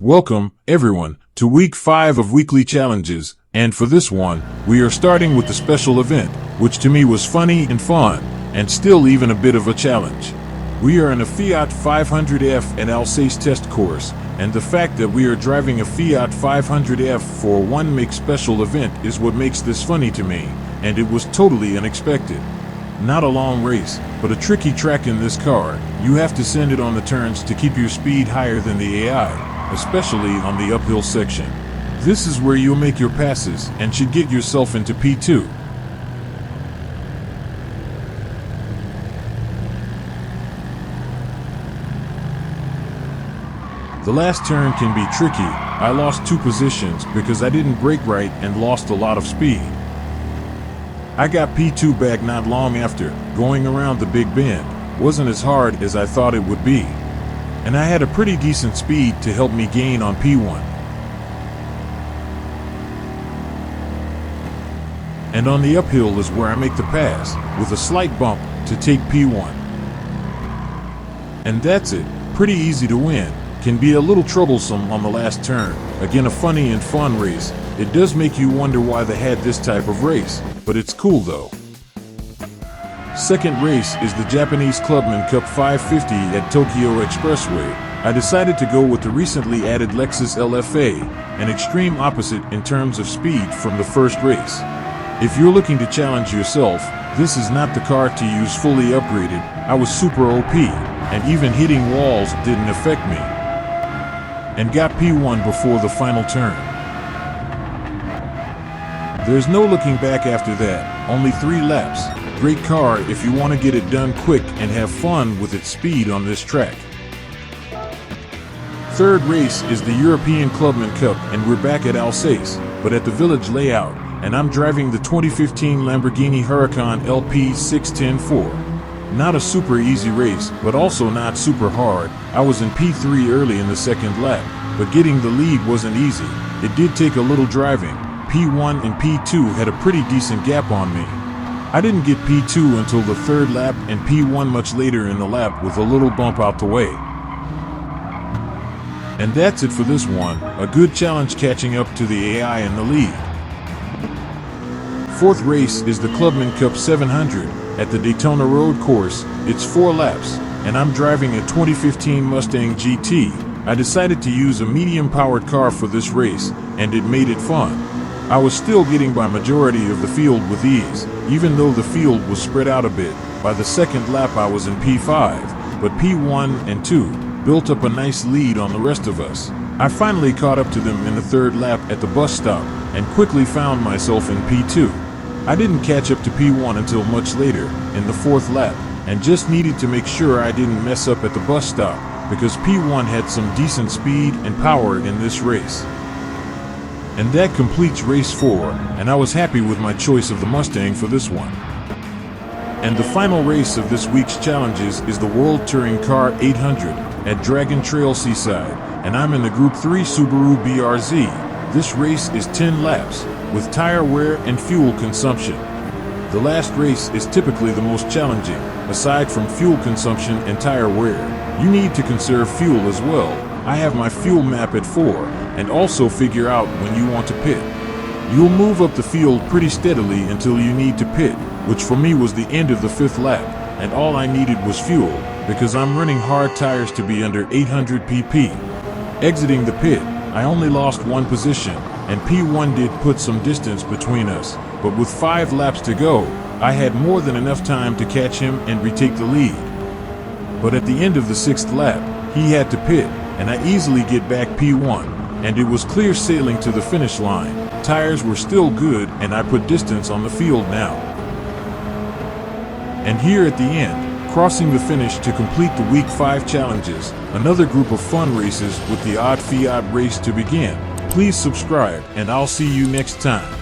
Welcome, everyone, to week 5 of weekly challenges, and for this one, we are starting with the special event, which to me was funny and fun, and still even a bit of a challenge. We are in a Fiat 500F at Alsace test course, and the fact that we are driving a Fiat 500F for one make special event is what makes this funny to me, and it was totally unexpected. Not a long race, but a tricky track in this car. You have to send it on the turns to keep your speed higher than the AI. Especially on the uphill section. This is where you'll make your passes and should get yourself into P2. The last turn can be tricky. I lost 2 positions because I didn't brake right and lost a lot of speed. I got P2 back not long after. Going around the big bend wasn't as hard as I thought it would be. And I had a pretty decent speed to help me gain on P1. And on the uphill is where I make the pass, with a slight bump to take P1. And that's it, pretty easy to win, can be a little troublesome on the last turn. Again, a funny and fun race. It does make you wonder why they had this type of race, but it's cool though. Second race is the Japanese Clubman Cup 550 at Tokyo Expressway. I decided to go with the recently added Lexus LFA, an extreme opposite in terms of speed from the first race. If you're looking to challenge yourself, this is not the car to use fully upgraded. I was super OP, and even hitting walls didn't affect me. And got P1 before the final turn. There's no looking back after that, only 3 laps. Great car if you want to get it done quick and have fun with its speed on this track. Third race is the European Clubman Cup, and we're back at Alsace, but at the village layout, and I'm driving the 2015 Lamborghini Huracan LP 610-4. Not a super easy race, but also not super hard. I was in P3 early in the second lap, but getting the lead wasn't easy. It did take a little driving. P1 and P2 had a pretty decent gap on me. I didn't get P2 until the third lap and P1 much later in the lap with a little bump out the way. And that's it for this one, a good challenge catching up to the AI in the lead. Fourth race is the Clubman Cup 700 at the Daytona Road Course. It's 4 laps, and I'm driving a 2015 Mustang GT. I decided to use a medium-powered car for this race, and it made it fun. I was still getting by majority of the field with ease, even though the field was spread out a bit. By the second lap I was in P5, but P1 and 2 built up a nice lead on the rest of us. I finally caught up to them in the third lap at the bus stop, and quickly found myself in P2. I didn't catch up to P1 until much later, in the 4th lap, and just needed to make sure I didn't mess up at the bus stop, because P1 had some decent speed and power in this race. And that completes race 4, and I was happy with my choice of the Mustang for this one. And the final race of this week's challenges is the World Touring Car 800 at Dragon Trail Seaside, and I'm in the Group 3 Subaru BRZ. This race is 10 laps, with tire wear and fuel consumption. The last race is typically the most challenging. Aside from fuel consumption and tire wear, you need to conserve fuel as well. I have my fuel map at 4, and also figure out when you want to pit. You'll move up the field pretty steadily until you need to pit, which for me was the end of the 5th lap, and all I needed was fuel, because I'm running hard tires to be under 800 pp. Exiting the pit, I only lost 1 position, and P1 did put some distance between us, but with 5 laps to go, I had more than enough time to catch him and retake the lead. But at the end of the 6th lap, he had to pit, and I easily get back P1, and it was clear sailing to the finish line. Tires were still good, and I put distance on the field now. And here at the end, crossing the finish to complete the week 5 challenges, another group of fun races with the odd Fiat race to begin. Please subscribe, and I'll see you next time.